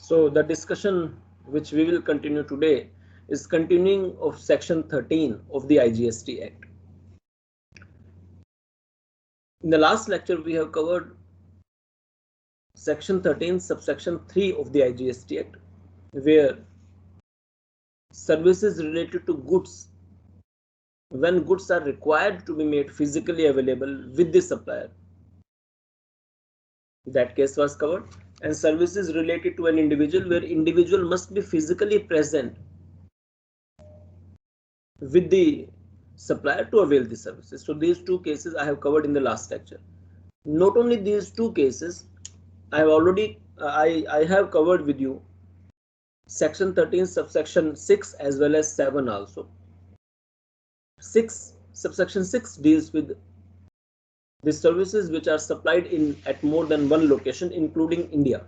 So the discussion which we will continue today is continuing of section 13 of the IGST Act. In the last lecture we have covered section 13 subsection 3 of the IGST Act, where services related to goods, when goods are required to be made physically available with the supplier, that case was covered, and services related to an individual where individual must be physically present with the supplier to avail the services. So these two cases I have covered in the last lecture. Not only these two cases, I have already I have covered with you section 13 subsection 6 as well as 7 also. 6 subsection 6 deals with the services which are supplied in at more than one location including India,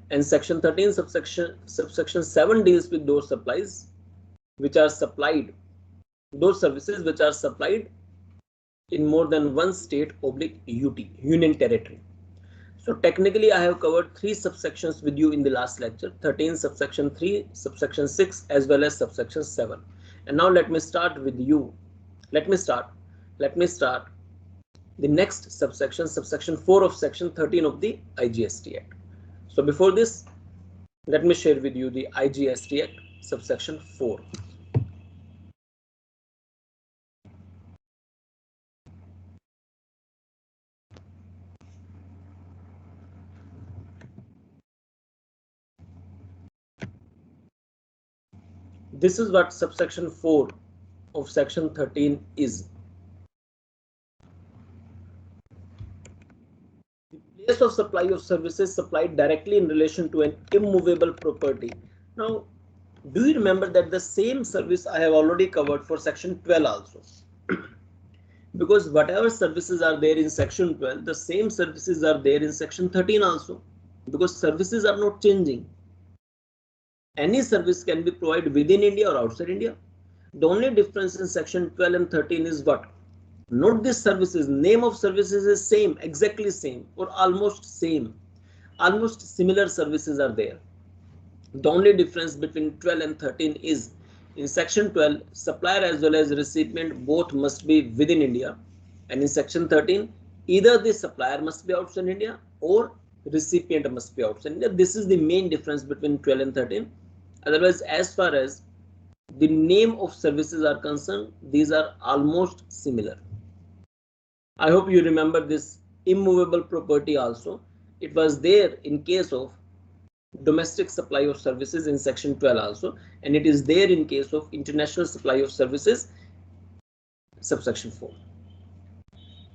and section 13 subsection 7 deals with those supplies which are supplied, those services which are supplied in more than one state oblique UT, union territory. So technically I have covered 3 subsections with you in the last lecture, 13 subsection 3, subsection 6 as well as subsection 7. And now let me start with you. Let me start the next subsection, subsection 4 of section 13 of the IGST Act. So before this, let me share with you the IGST Act subsection 4. This is what subsection 4 of section 13 is. The place of supply of services supplied directly in relation to an immovable property. Now, do you remember that the same service I have already covered for section 12 also? Because whatever services are there in section 12, the same services are there in section 13 also, because services are not changing. Any service can be provided within India or outside India. The only difference in section 12 and 13 is what? Not this services, name of services is same, exactly same or almost same. Almost similar services are there. The only difference between 12 and 13 is in section 12, supplier as well as recipient both must be within India, and in section 13, either the supplier must be outside India or recipient must be outside India. This is the main difference between 12 and 13. Otherwise, as far as the name of services are concerned, these are almost similar. I hope you remember this immovable property also. It was there in case of domestic supply of services in section 12 also, and it is there in case of international supply of services subsection 4.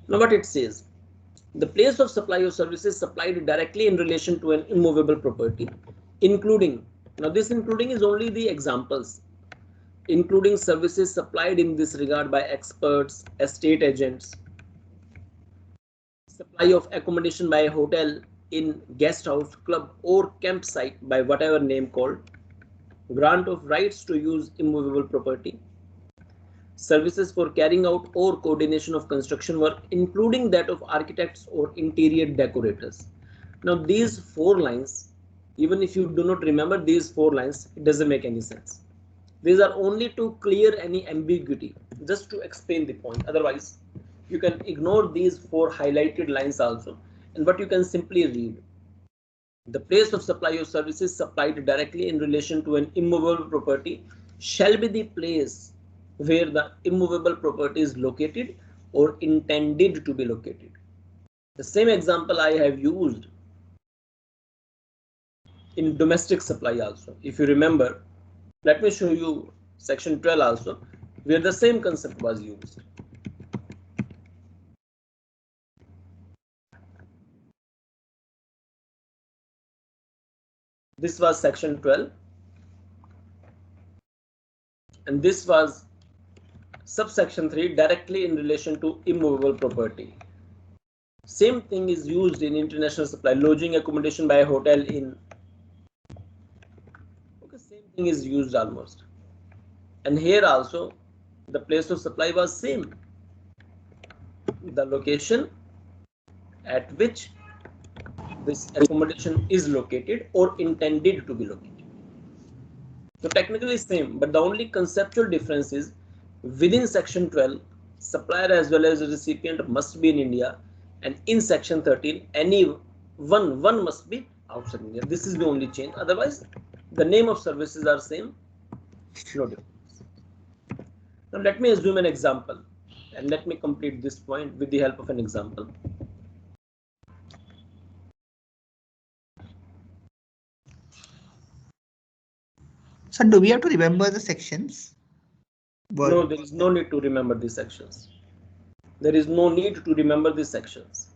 Now what it says, the place of supply of services supplied directly in relation to an immovable property, including, now this including is only the examples, including services supplied in this regard by experts, estate agents, supply of accommodation by a hotel, in guest house, club or campsite by whatever name called, grant of rights to use immovable property, services for carrying out or coordination of construction work, including that of architects or interior decorators. Now these 4 lines, even if you do not remember these 4 lines, it doesn't make any sense. These are only to clear any ambiguity, just to explain the point. Otherwise, you can ignore these 4 highlighted lines also, and what you can simply read, the place of supply of services supplied directly in relation to an immovable property shall be the place where the immovable property is located or intended to be located. The same example I have used in domestic supply also. If you remember, let me show you section 12 also, where the same concept was used. This was section 12, and this was subsection 3, directly in relation to immovable property. Same thing is used in international supply, lodging accommodation by a hotel in, okay, same thing is used almost. And here also the place of supply was same, the location at which this accommodation is located or intended to be located. So technically same, but the only conceptual difference is within section 12, supplier as well as the recipient must be in India, and in section 13, any one must be outside India. This is the only change. Otherwise, the name of services are same, no difference. Now let me assume an example, and let me complete this point with the help of an example. So do we have to remember the sections? No, there is no need to remember these sections. There is no need to remember these sections.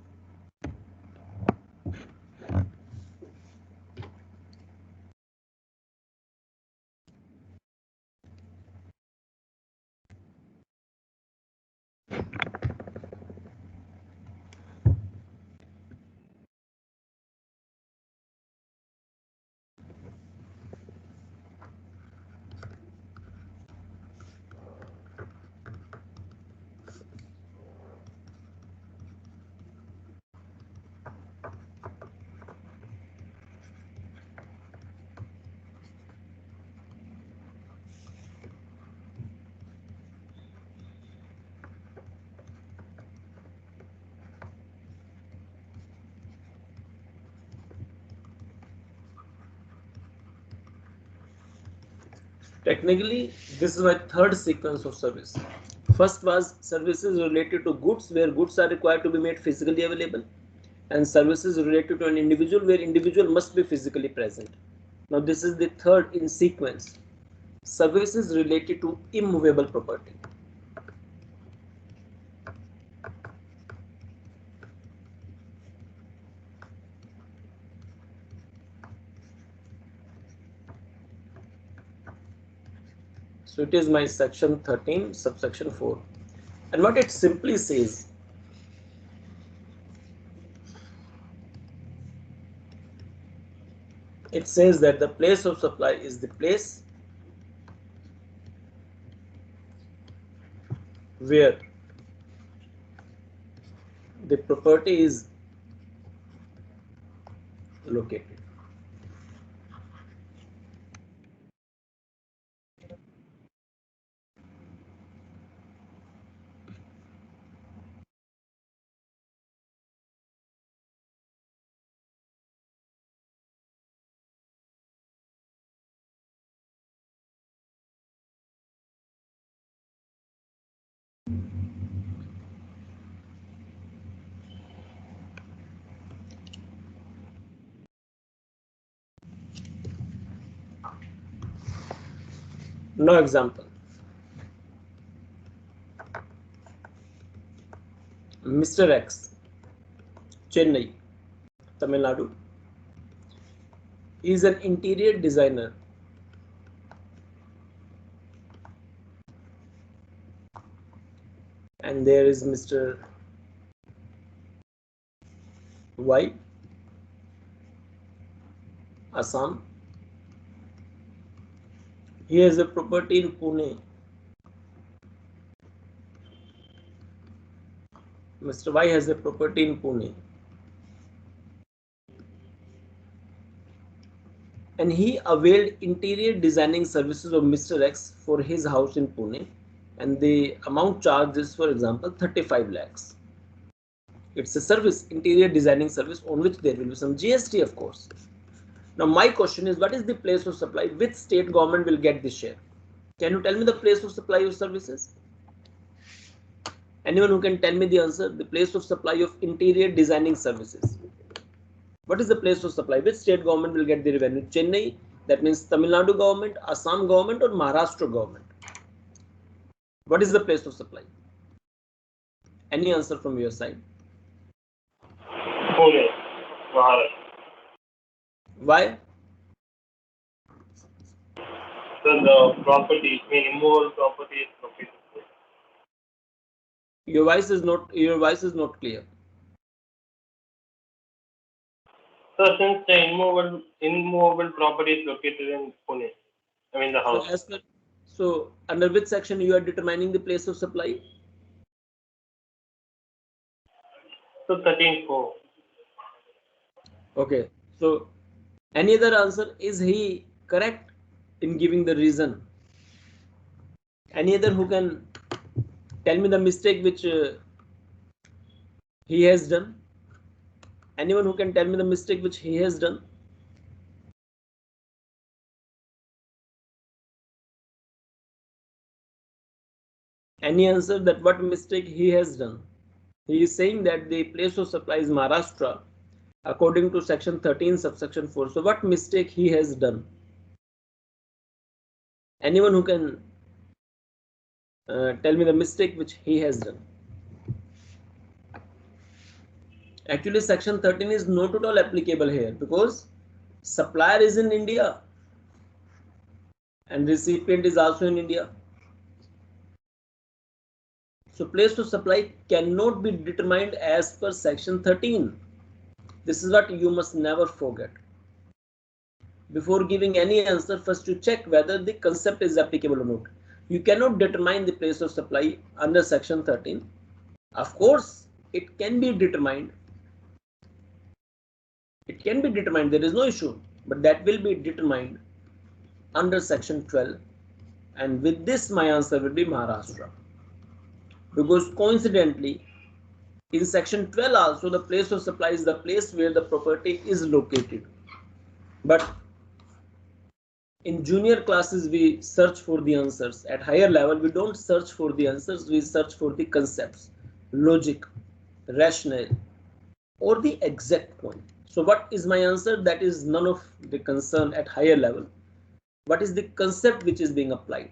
Technically, this is my third sequence of service. First was services related to goods, where goods are required to be made physically available, and services related to an individual, where individual must be physically present. Now this is the third in sequence. Services related to immovable property. So it is my section 13, subsection 4. And what it simply says, it says that the place of supply is the place where the property is located. No example. Mr. X, Chennai, Tamil Nadu, is an interior designer and there is Mr. Y, Assam. He has a property in Pune. Mr. Y has a property in Pune. And he availed interior designing services of Mr. X for his house in Pune. And the amount charged is, for example, 35 lakhs. It's a service, interior designing service, on which there will be some GST, of course. Now, my question is, what is the place of supply? Which state government will get this share? Can you tell me the place of supply of services? Anyone who can tell me the answer? The place of supply of interior designing services. What is the place of supply? Which state government will get the revenue? Chennai, that means Tamil Nadu government, Assam government, or Maharashtra government? What is the place of supply? Any answer from your side? Pune, Maharashtra. Why? So the property, immovable property is located there. Your voice is not clear. So since the immovable property is located in Pune, the house. So under which section you are determining the place of supply? So 13.4. Okay, so any other answer? Is he correct in giving the reason? Any other who can tell me the mistake which he has done? Anyone who can tell me the mistake which he has done? Any answer that what mistake he has done? He is saying that the place of supply is Maharashtra according to section 13 subsection 4. So what mistake he has done? Anyone who can tell me the mistake which he has done? Actually, section 13 is not at all applicable here because supplier is in India and recipient is also in India. So place of supply cannot be determined as per section 13. This is what you must never forget. Before giving any answer, first you check whether the concept is applicable or not. You cannot determine the place of supply under section 13. Of course, it can be determined. It can be determined, there is no issue, but that will be determined under section 12. And with this, my answer will be Maharashtra. Because coincidentally, in section 12 also, the place of supply is the place where the property is located. But in junior classes, we search for the answers. At higher level, we don't search for the answers, we search for the concepts, logic, rationale, or the exact point. So what is my answer? That is none of the concern at higher level. What is the concept which is being applied?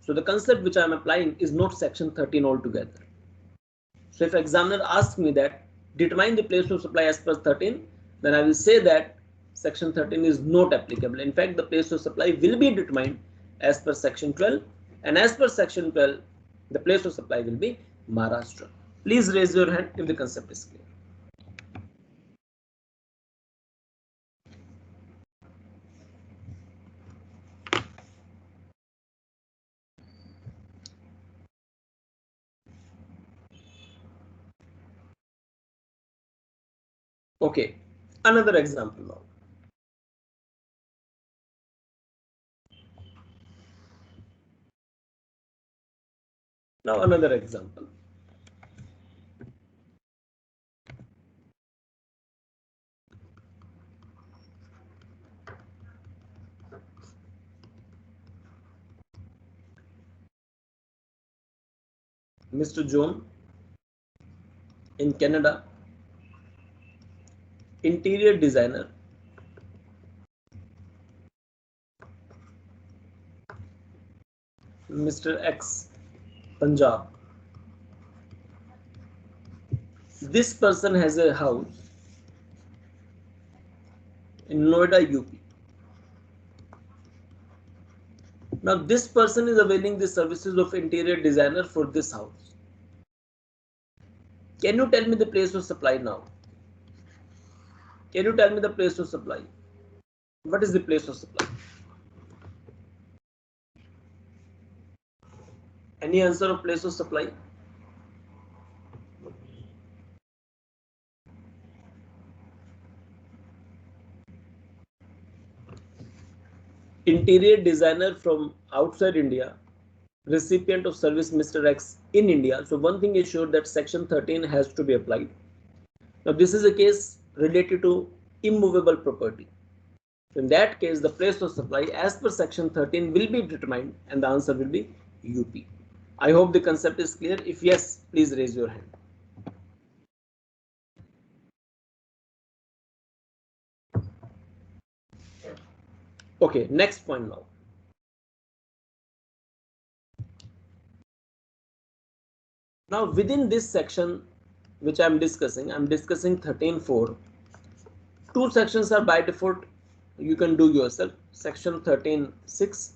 So the concept which I am applying is not section 13 altogether. So if examiner asks me that determine the place of supply as per 13, then I will say that section 13 is not applicable. In fact, the place of supply will be determined as per section 12, and as per section 12, the place of supply will be Maharashtra. Please raise your hand if the concept is clear. Okay, another example now. Now another example. Mr. John in Canada, interior designer, Mr. X, Punjab. This person has a house in Noida, UP. Now this person is availing the services of interior designer for this house. Can you tell me the place of supply now? Can you tell me the place of supply? What is the place of supply? Any answer of place of supply? Interior designer from outside India, recipient of service Mr. X in India. So one thing is sure that section 13 has to be applied. Now this is a case related to immovable property. So in that case, the place of supply as per section 13 will be determined and the answer will be UP. I hope the concept is clear. If yes, please raise your hand. Okay, next point now. Now within this section which I'm discussing 13.4. Two sections are by default. You can do yourself, section 13.6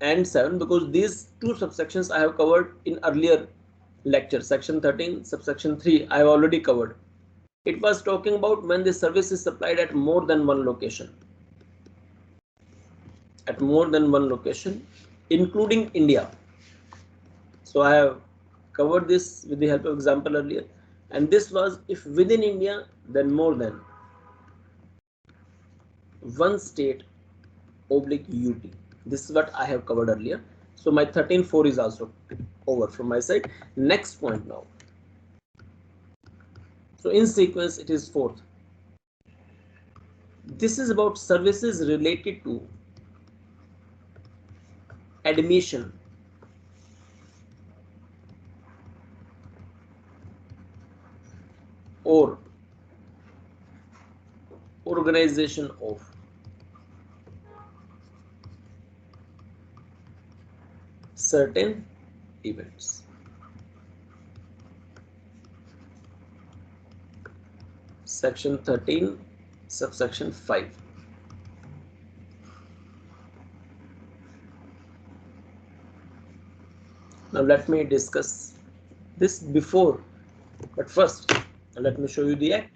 and 7, because these two subsections I have covered in earlier lecture. Section 13 subsection 3 I have already covered. It was talking about when the service is supplied at more than one location. At more than one location, including India. So I have covered this with the help of example earlier, and this was if within India, then more than. one state oblique UT. This is what I have covered earlier. So my 13.4 is also over from my side. Next point now. So in sequence it is fourth. This is about services related to admission or organization of certain events. Section 13, subsection 5. Now let me discuss this before, but first let me show you the act.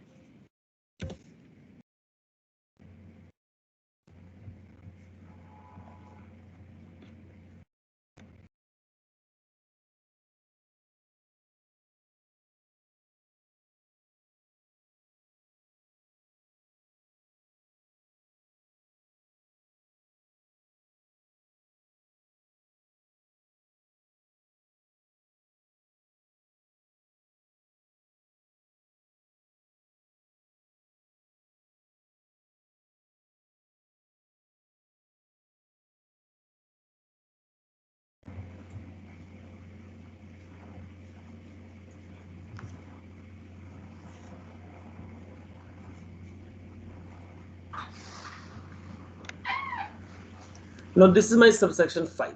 Now this is my subsection 5.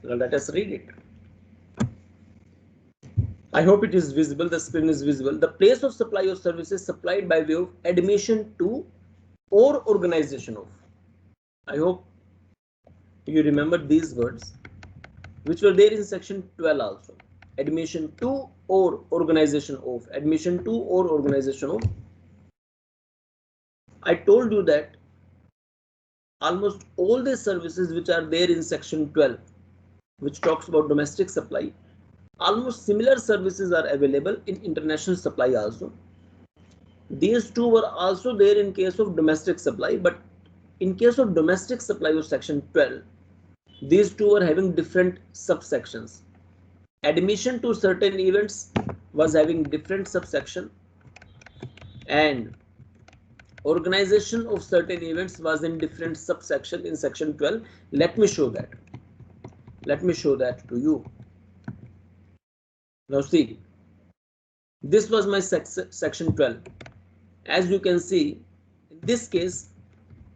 Now let us read it. I hope it is visible, the screen is visible. The place of supply of services supplied by way of admission to or organization of. I hope you remember these words, which were there in section 12 also. Admission to or organization of. Admission to or organization of. I told you that almost all the services which are there in section 12, which talks about domestic supply, almost similar services are available in international supply also. These two were also there in case of domestic supply, but in case of domestic supply of section 12, these two were having different subsections. Admission to certain events was having different subsection, and organization of certain events was in different subsection in section 12. Let me show that. Let me show that to you. Now see, this was my section 12. As you can see, in this case,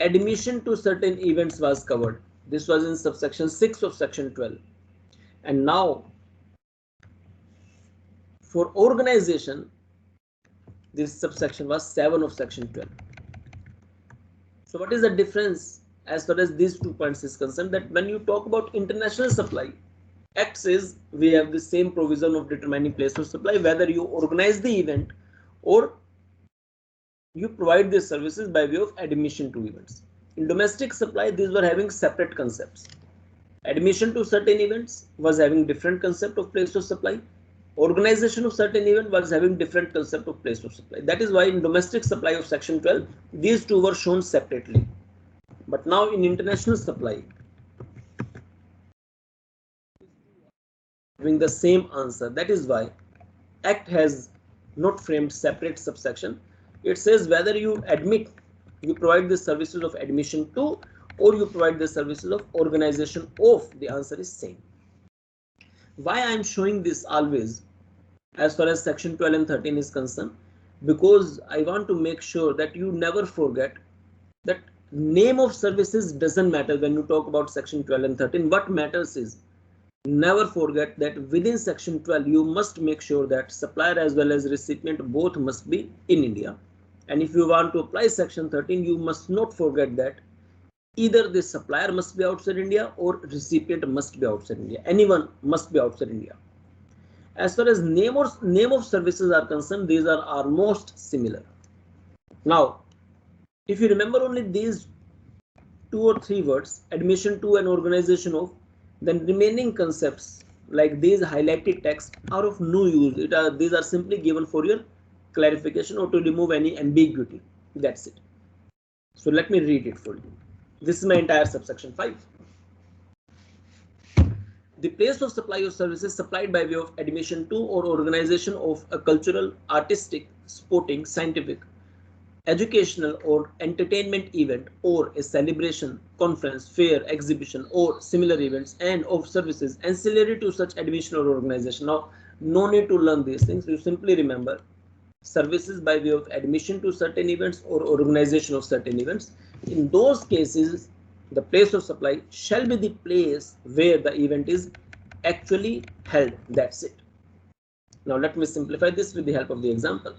admission to certain events was covered. This was in subsection 6 of section 12. And now, for organization, this subsection was 7 of section 12. So what is the difference as far as these 2 points is concerned? That when you talk about international supply, Act says we have the same provision of determining place of supply, whether you organize the event or you provide these services by way of admission to events. In domestic supply, these were having separate concepts. Admission to certain events was having different concept of place of supply. Organization of certain event was having different concept of place of supply. That is why in domestic supply of section 12, these two were shown separately. But now in international supply, having the same answer. That is why Act has not framed separate subsection. It says whether you provide the services of admission to, or you provide the services of organization of. The answer is same. Why I am showing this always as far as section 12 and 13 is concerned? Because I want to make sure that you never forget that name of services doesn't matter when you talk about section 12 and 13. What matters is, never forget that within section 12 you must make sure that supplier as well as recipient both must be in India. And if you want to apply section 13, you must not forget that either the supplier must be outside India or recipient must be outside India. Anyone must be outside India. As far as name of services are concerned, these are almost similar. Now, if you remember only these 2 or 3 words, admission to and organization of, then remaining concepts like these highlighted text are of no use. These are simply given for your clarification or to remove any ambiguity. That's it. So let me read it for you. This is my entire subsection 5. The place of supply of services supplied by way of admission to or organization of a cultural, artistic, sporting, scientific, educational or entertainment event or a celebration, conference, fair, exhibition or similar events, and of services ancillary to such admission or organization. Now, no need to learn these things. You simply remember services by way of admission to certain events or organization of certain events. In those cases, the place of supply shall be the place where the event is actually held. That's it. Now let me simplify this with the help of the example.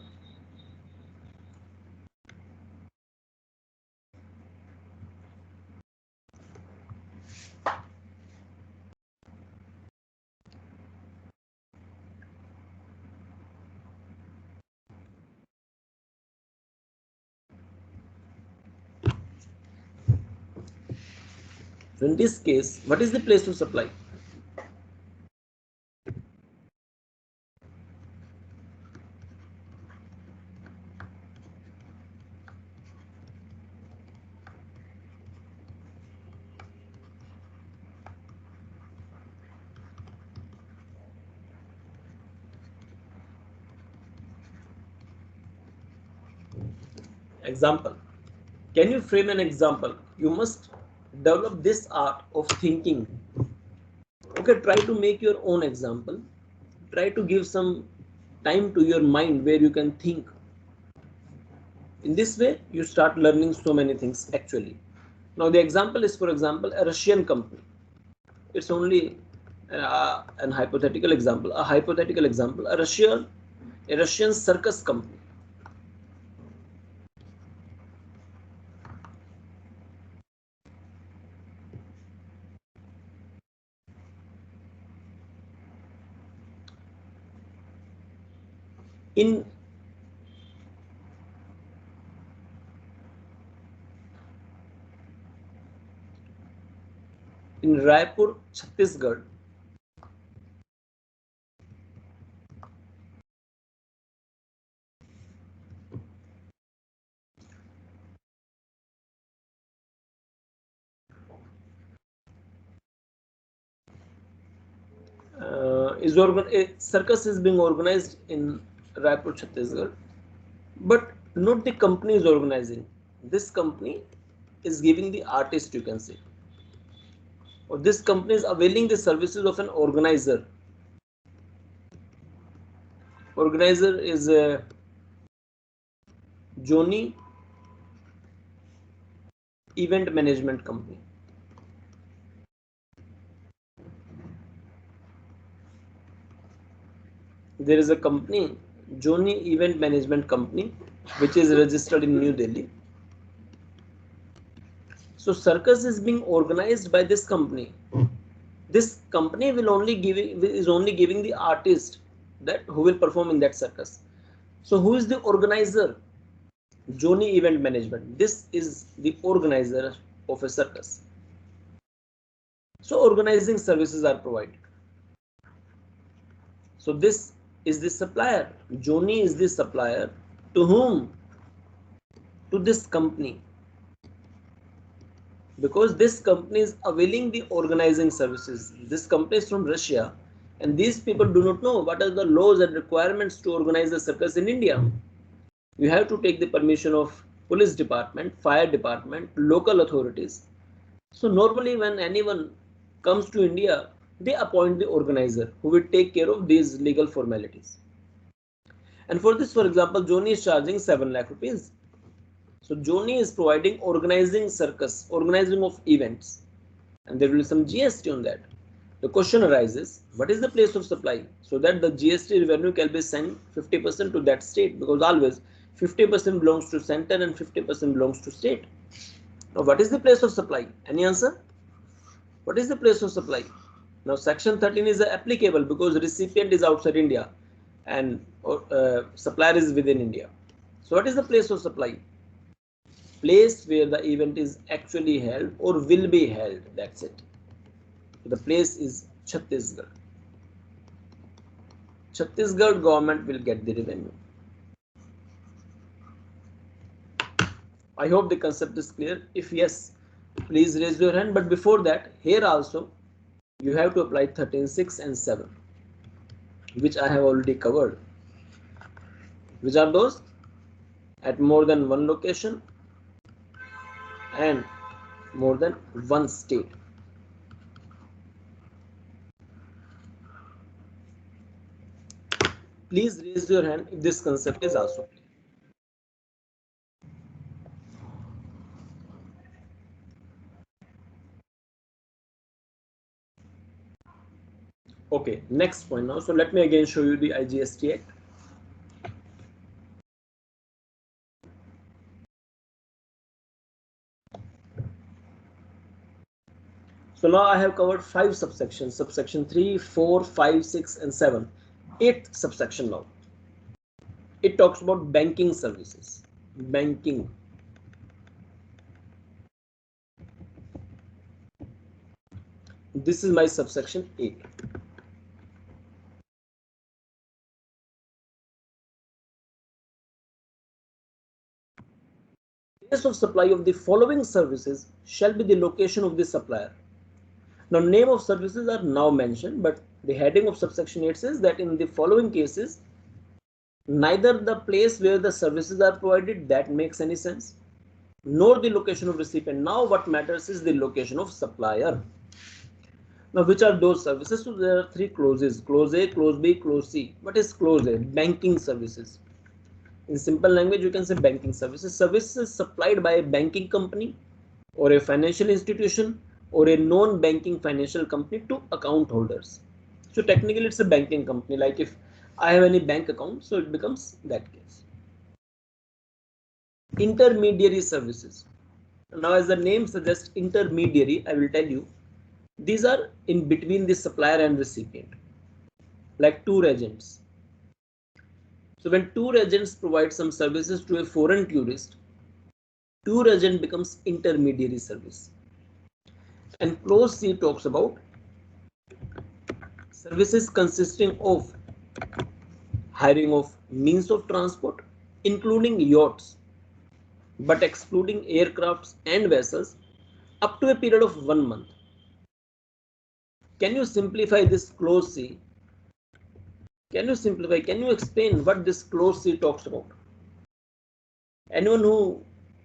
So in this case, what is the place of supply? Example. Can you frame an example? You must develop this art of thinking. Okay, try to make your own example. Try to give some time to your mind where you can think. In this way, you start learning so many things actually. Now, the example is, for example, a Russian company. It's only an hypothetical example. A hypothetical example: a Russian circus company. In Raipur, Chhattisgarh, a circus is being organized in Raipur, Chhattisgarh, but not the company is organizing. This company is giving the artist, you can say, or this company is availing the services of an organizer. Organizer is a Joni Event Management Company. There is a company, Joni Event Management Company, which is registered in New Delhi. So circus is being organized by this company. This company is only giving the artist that who will perform in that circus. So who is the organizer? Joni Event Management. This is the organizer of a circus. So organizing services are provided. So this is the supplier. Joni is the supplier to whom? To this company. Because this company is availing the organizing services. This company is from Russia, and these people do not know what are the laws and requirements to organize the circus in India. You have to take the permission of police department, fire department, local authorities. So normally when anyone comes to India, they appoint the organizer who will take care of these legal formalities. And for this, for example, Joni is charging 7 lakh rupees. So Joni is providing organizing circus, organizing of events, and there will be some GST on that. The question arises, what is the place of supply? So that the GST revenue can be sent 50% to that state, because always 50% belongs to center and 50% belongs to state. Now what is the place of supply? Any answer? What is the place of supply? Now section 13 is applicable because recipient is outside India and supplier is within India. So what is the place of supply? Place where the event is actually held or will be held. That's it. So the place is Chhattisgarh. Chhattisgarh government will get the revenue. I hope the concept is clear. If yes, please raise your hand. But before that, here also you have to apply 13, 6 and 7, which I have already covered. Which are those? At more than one location and more than one state. Please raise your hand if this concept is also clear. Okay, next point now. So let me again show you the IGST Act. So now I have covered 5 subsections, subsection 3, 4, 5, 6 and 7. 8th subsection now. It talks about banking services. Banking. This is my subsection 8. Place of supply of the following services shall be the location of the supplier. Now, name of services are now mentioned, but the heading of subsection 8 says that in the following cases, neither the place where the services are provided, that makes any sense, nor the location of recipient. Now, what matters is the location of supplier. Now, which are those services? So, there are 3 clauses: clause A, clause B, clause C. What is clause A? Banking services. In simple language, you can say banking services. Services supplied by a banking company or a financial institution or a non-banking financial company to account holders. So technically it's a banking company. Like if I have any bank account, so it becomes that case. Intermediary services. Now as the name suggests, intermediary, I will tell you, these are in between the supplier and recipient, like tour agents. So when tour agents provide some services to a foreign tourist, tour agent becomes intermediary service. And clause C talks about services consisting of hiring of means of transport, including yachts, but excluding aircrafts and vessels, up to a period of 1 month. Can you simplify this clause C? Can you explain what this clause C talks about? Anyone who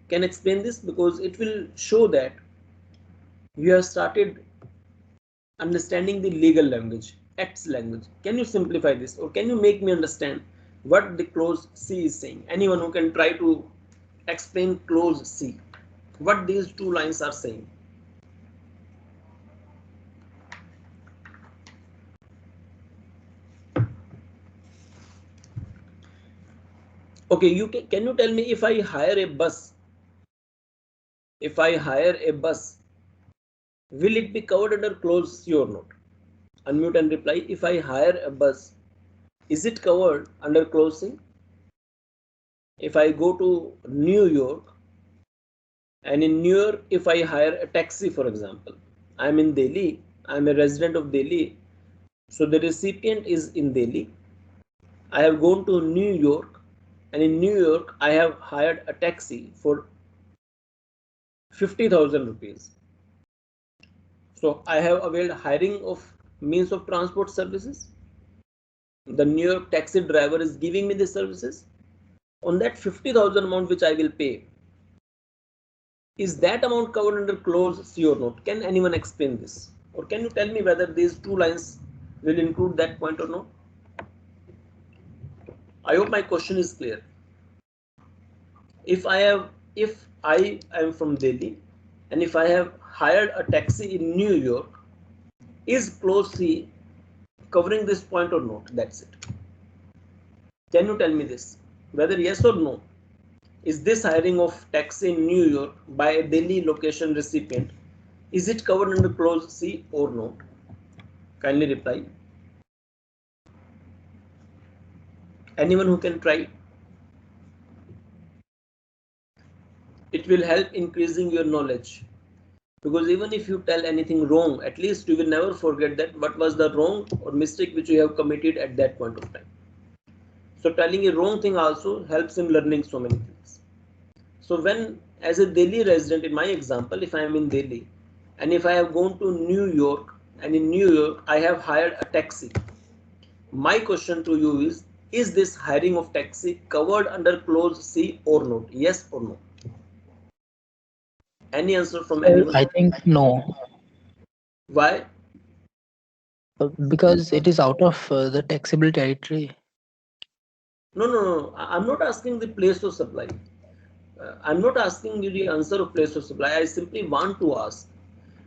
can explain this, because it will show that you have started understanding the legal language, acts language. Can you simplify this, or can you make me understand what the clause C is saying? Anyone who can try to explain clause C, what these 2 lines are saying? Okay, can you tell me, if I hire a bus, will it be covered under clause C or not? Unmute and reply. If I hire a bus, is it covered under clause C? If I go to New York, and in New York, if I hire a taxi, for example, I'm in Delhi, I'm a resident of Delhi, so the recipient is in Delhi. I have gone to New York, and in New York, I have hired a taxi for 50,000 rupees. So I have availed hiring of means of transport services. The New York taxi driver is giving me the services. On that 50,000 amount which I will pay, is that amount covered under clause C or not? Can anyone explain this? Or can you tell me whether these 2 lines will include that point or not? I hope my question is clear. If I am from Delhi, and if I have hired a taxi in New York, is clause C covering this point or not? That's it. Can you tell me this, whether yes or no? Is this hiring of taxi in New York by a Delhi location recipient, is it covered under clause C or not? Kindly reply. Anyone who can try? It will help increasing your knowledge, because even if you tell anything wrong, at least you will never forget that what was the wrong or mistake which you have committed at that point of time. So telling a wrong thing also helps in learning so many things. So when as a Delhi resident, in my example, if I am in Delhi and if I have gone to New York and in New York I have hired a taxi, my question to you is this hiring of taxi covered under clause C or not? Yes or no? Any answer from anyone? I think no, Why? because it is out of the taxable territory. No. I'm not asking the place of supply. I'm not asking you the answer of place of supply. I simply want to ask,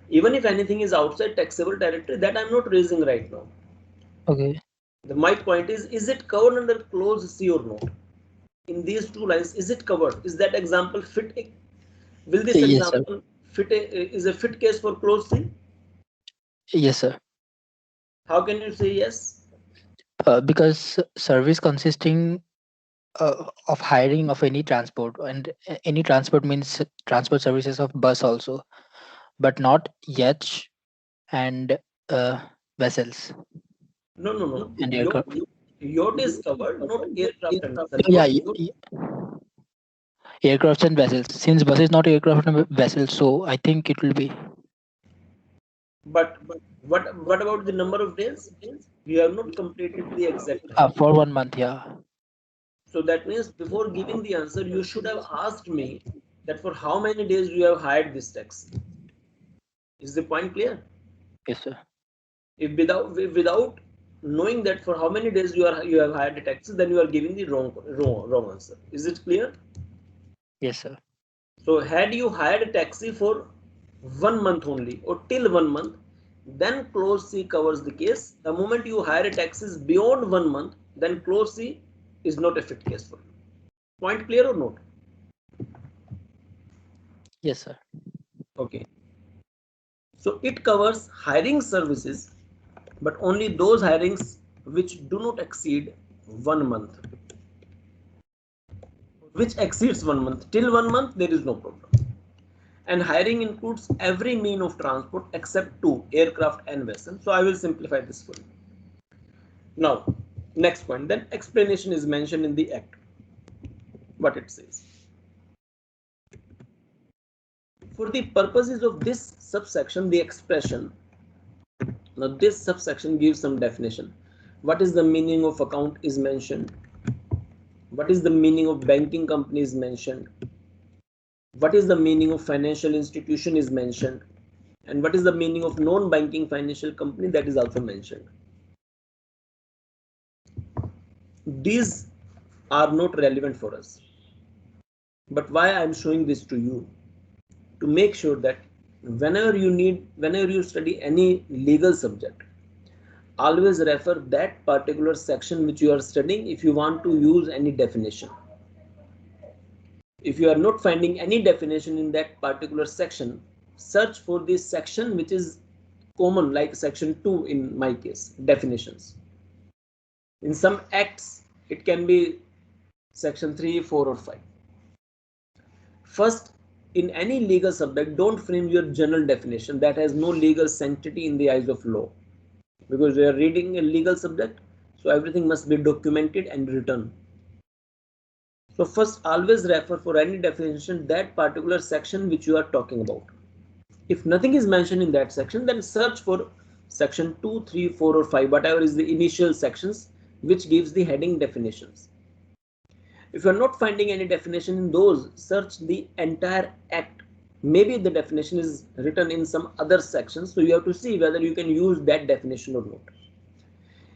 even if anything is outside taxable territory, that I'm not raising right now. Okay. My point is it covered under clause C or not? In these two lines, is it covered? Is that example fit? Will this Yes, sir. example is a fit case for clause C? Yes, sir. How can you say yes? Because service consisting of hiring of any transport, and any transport means transport services of bus also, but not yacht and vessels No. and aircraft. Yacht is covered, not aircraft and vessel. Yeah, aircraft and vessels. Since bus is not aircraft and vessel, so I think it will be. But what about the number of days? We have not completed the exact time. For 1 month, yeah. So that means before giving the answer, you should have asked me that for how many days you have hired this taxi. Is the point clear? Yes, sir. If without knowing that for how many days you have hired a taxi, then you are giving the wrong answer. Is it clear? Yes, sir. So had you hired a taxi for 1 month only or till 1 month, then clause C covers the case. The moment you hire a taxi beyond 1 month, then clause C is not a fit case for you. Point clear or not? Yes, sir. Okay. So it covers hiring services, but only those hirings which do not exceed 1 month. Which exceeds 1 month. Till 1 month, there is no problem. And hiring includes every mean of transport except two, aircraft and vessel. So I will simplify this for you. Now, next point, then explanation is mentioned in the act. What it says. For the purposes of this subsection, the expression, now this subsection gives some definition. What is the meaning of account is mentioned. What is the meaning of banking company is mentioned. What is the meaning of financial institution is mentioned. And what is the meaning of non-banking financial company, that is also mentioned. These are not relevant for us. But why I am showing this to you? To make sure that whenever you study any legal subject, always refer that particular section which you are studying if you want to use any definition. If you are not finding any definition in that particular section, search for this section which is common, like section 2 in my case, definitions. In some acts, it can be section 3, 4 or 5. First, in any legal subject, don't frame your general definition that has no legal sanctity in the eyes of law, because we are reading a legal subject, so everything must be documented and written. So first, always refer for any definition that particular section which you are talking about. If nothing is mentioned in that section, then search for section 2, 3, 4 or 5, whatever is the initial sections which gives the heading definitions. If you are not finding any definition in those, search the entire act. Maybe the definition is written in some other sections, so you have to see whether you can use that definition or not.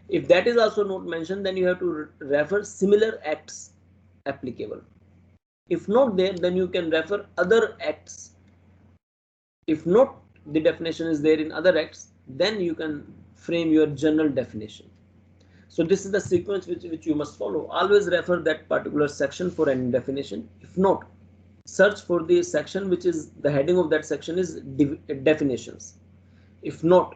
If that is also not mentioned, then you have to refer similar acts applicable. If not there, then you can refer other acts. If not, the definition is there in other acts, then you can frame your general definition. So this is the sequence which you must follow. Always refer that particular section for any definition. If not, search for the section which is the heading of that section is definitions. If not,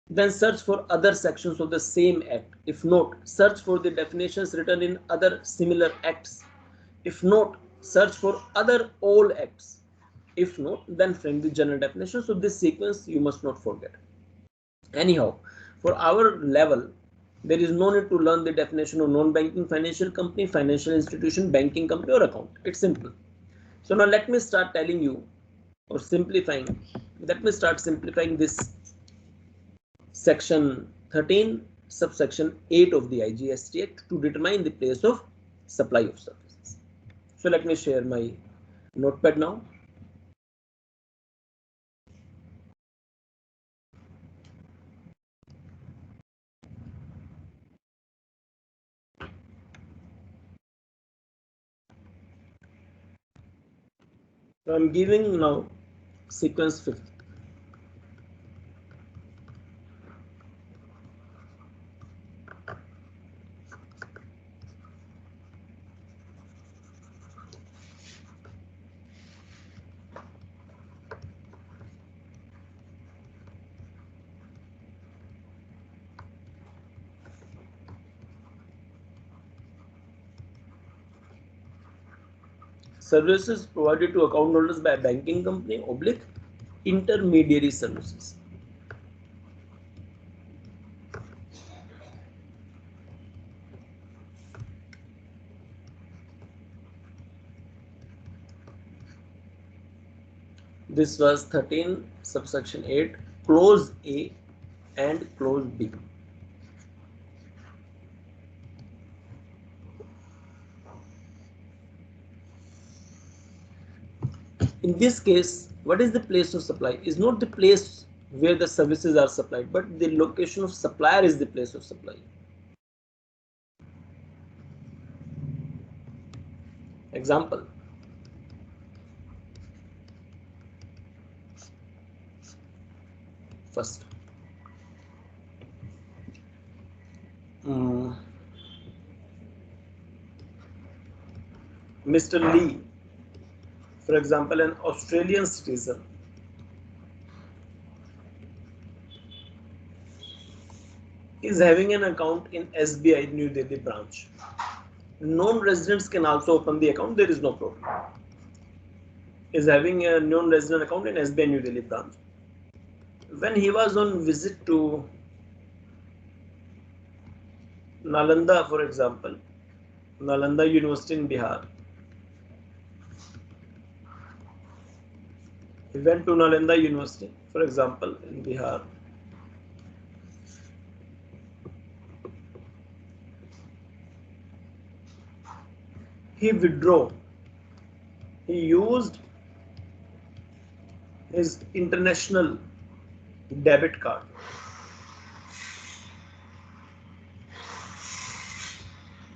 then search for other sections of the same act. If not, search for the definitions written in other similar acts. If not, search for other all acts. If not, then frame the general definition. So this sequence you must not forget. Anyhow, for our level, there is no need to learn the definition of non-banking financial company, financial institution, banking company or account. It's simple. So now let me start telling you or simplifying. Let me start simplifying this section 13 subsection 8 of the IGST Act to determine the place of supply of services. So let me share my notepad now. So I'm giving now sequence 5th. Services provided to account holders by a banking company oblique intermediary services. This was 13 subsection 8 clause A and clause B. In this case, what is the place of supply is not the place where the services are supplied, but the location of supplier is the place of supply. Example. First. Mr. Lee, for example, an Australian citizen, is having an account in SBI New Delhi branch. Non-residents can also open the account, there is no problem. Is having a non-resident account in SBI New Delhi branch. When he was on visit to Nalanda, for example, Nalanda University in Bihar, he went to Nalanda University, for example, in Bihar. He withdrew. He used his international debit card.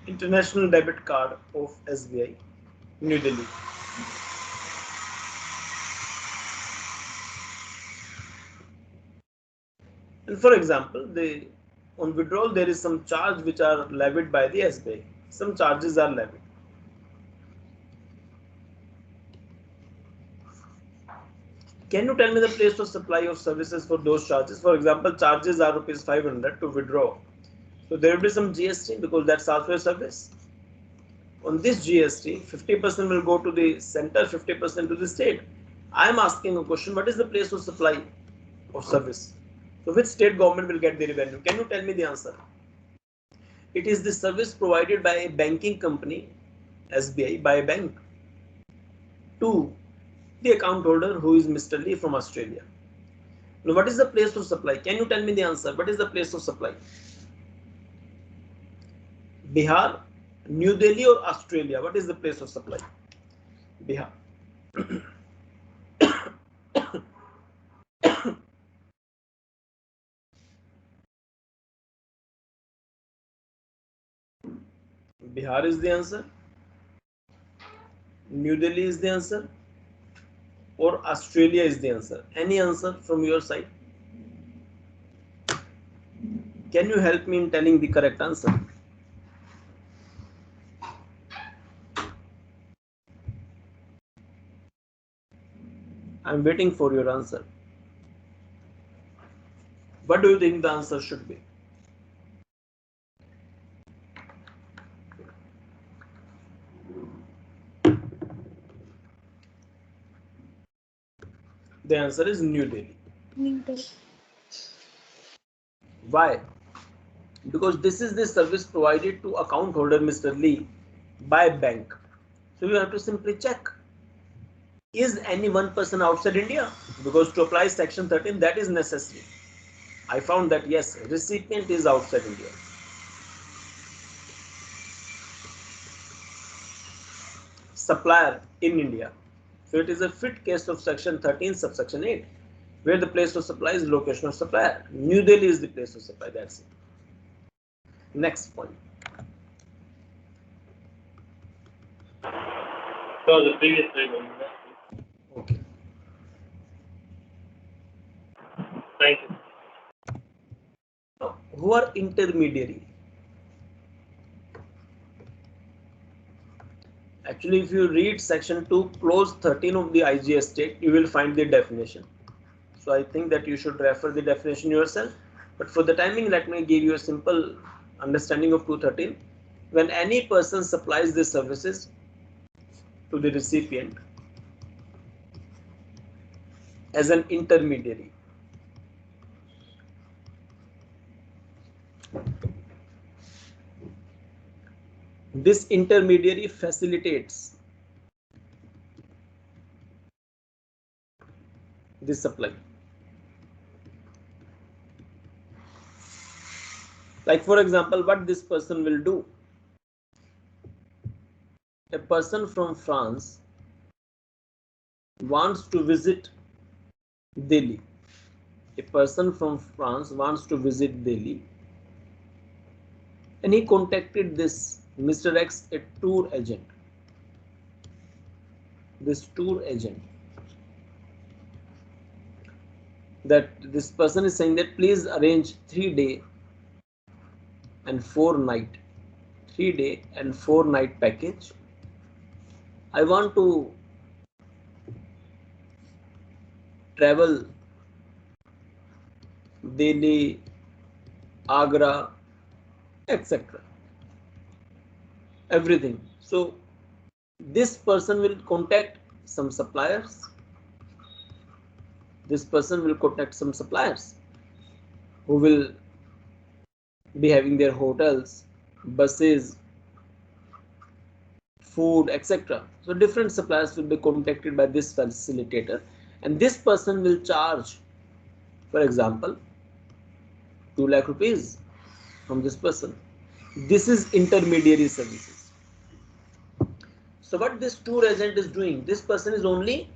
International debit card of SBI, New Delhi. And for example, on withdrawal there is some charge which are levied by the SBI. Some charges are levied. Can you tell me the place of supply of services for those charges? For example, charges are rupees 500 to withdraw. So there will be some GST because that's also a service. On this GST, 50% will go to the center, 50% to the state. I am asking a question, what is the place of supply of service? So which state government will get the revenue? Can you tell me the answer? It is the service provided by a banking company, SBI, by a bank, to the account holder who is Mr. Lee from Australia. Now, what is the place of supply? Can you tell me the answer? What is the place of supply? Bihar, New Delhi or Australia? What is the place of supply? Bihar. Bihar is the answer. New Delhi is the answer. Or Australia is the answer. Any answer from your side? Can you help me in telling the correct answer? I'm waiting for your answer. What do you think the answer should be? The answer is New Delhi. Why? Because this is the service provided to account holder Mr. Lee by bank. So you have to simply check. Is any one person outside India? Because to apply section 13, that is necessary. I found that yes, recipient is outside India. Supplier in India. So it is a fit case of section 13 subsection 8, where the place of supply is location of supplier. New Delhi is the place of supply. That's it. Next point. So the previous one. Okay. Thank you. Now, who are intermediary? Actually, if you read section 2, clause 13 of the IGS Act, you will find the definition. So I think that you should refer the definition yourself. But for the timing, let me give you a simple understanding of 213. When any person supplies the services to the recipient as an intermediary, this intermediary facilitates the supply. Like for example, what this person will do. A person from France wants to visit Delhi. A person from France wants to visit Delhi, and he contacted this Mr. X, a tour agent. This tour agent, that this person is saying that please arrange 3-day and 4-night, 3-day and 4-night package. I want to travel Delhi, Agra, etc. Everything. So this person will contact some suppliers. This person will contact some suppliers who will be having their hotels, buses, food, etc. So different suppliers will be contacted by this facilitator, and this person will charge, for example, 2 lakh rupees from this person. This is intermediary services. So what this tour agent is doing, this person is only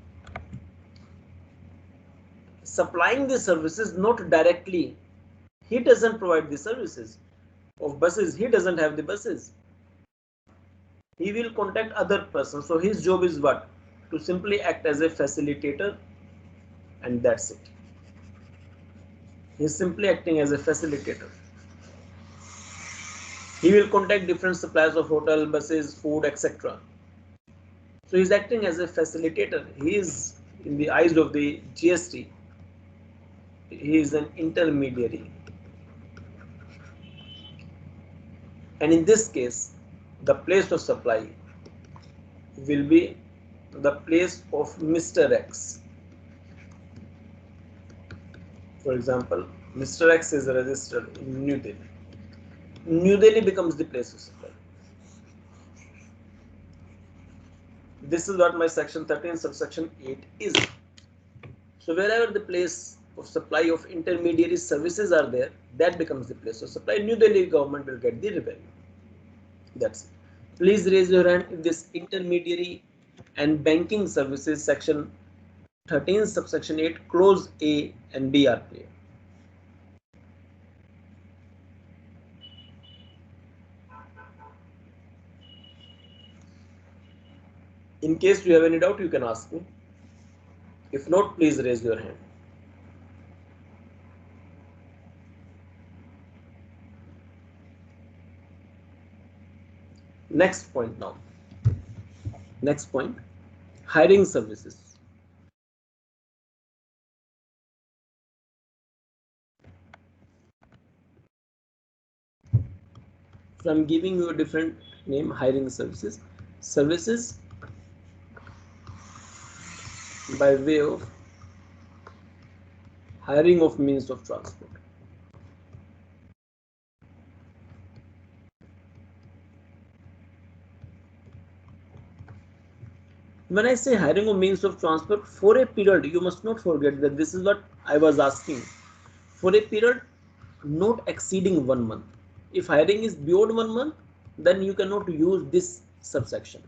supplying the services, not directly. He doesn't provide the services of buses. He doesn't have the buses. He will contact other persons. So his job is what? To simply act as a facilitator, and that's it. He is simply acting as a facilitator. He will contact different suppliers of hotel, buses, food, etc. So he is acting as a facilitator. He is, in the eyes of the GST, he is an intermediary. And in this case, the place of supply will be the place of Mr. X. For example, Mr. X is registered in New Delhi. New Delhi becomes the place of supply. This is what my section 13 subsection 8 is. So wherever the place of supply of intermediary services are there, that becomes the place of supply. New Delhi government will get the revenue. That's it. Please raise your hand if this intermediary and banking services section 13 subsection 8 clause A and B are clear. In case you have any doubt, you can ask me. If not, please raise your hand. Next point now. Next point, hiring services. So I'm giving you a different name, hiring services. Services by way of hiring of means of transport. When I say hiring of means of transport for a period, you must not forget that this is what I was asking. For a period not exceeding 1 month. If hiring is beyond 1 month, then you cannot use this subsection.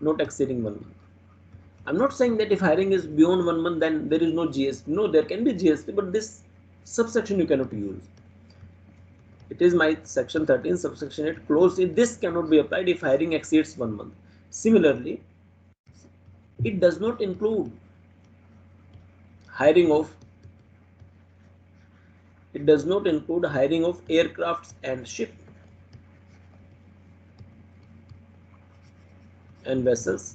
Not exceeding 1 month. I'm not saying that if hiring is beyond 1 month, then there is no GST. No, there can be GST, but this subsection you cannot use. It is my section 13 subsection 8 clause. This cannot be applied if hiring exceeds 1 month. Similarly, it does not include hiring of aircrafts and ship and vessels.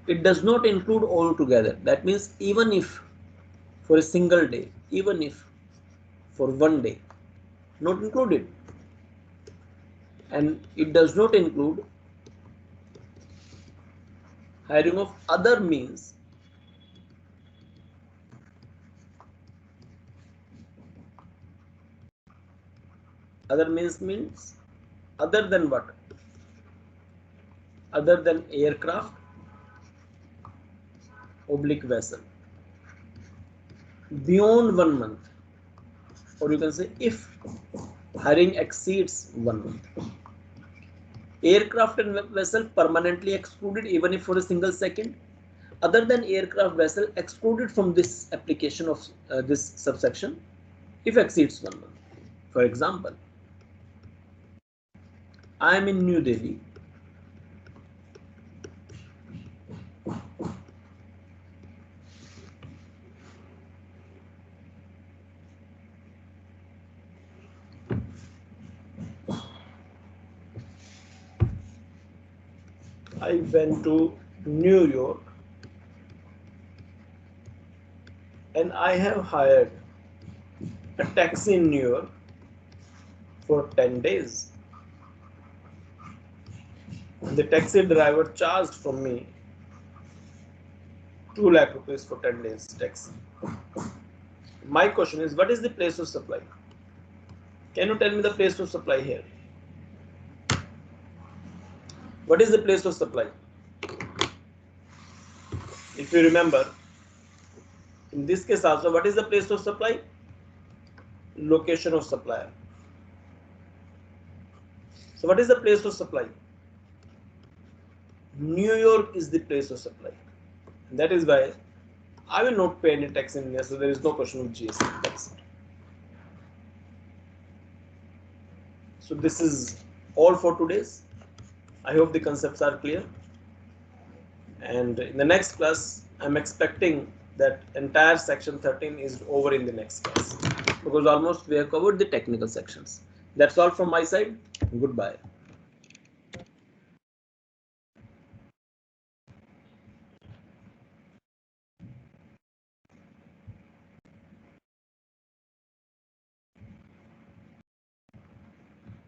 It does not include all together. That means even if for a single day, even if for 1 day, not included. And it does not include hiring of other means means other than what? Other than aircraft oblique vessel beyond 1 month, or you can say if hiring exceeds 1 month. Aircraft and vessel permanently excluded even if for a single second. Other than aircraft vessel excluded from this application of this subsection if exceeds 1 month. For example, I am in New Delhi. I went to New York and I have hired a taxi in New York for 10 days. The taxi driver charged from me 2 lakh rupees for 10 days taxi. My question is, what is the place of supply? Can you tell me the place of supply here? What is the place of supply? If you remember, in this case also, what is the place of supply? Location of supplier. So what is the place of supply? New York is the place of supply. And that is why I will not pay any tax in India, so there is no question of GST. That's it. So this is all for today's. I hope the concepts are clear. And in the next class, I'm expecting that entire section 13 is over in the next class, because almost we have covered the technical sections. That's all from my side. Goodbye.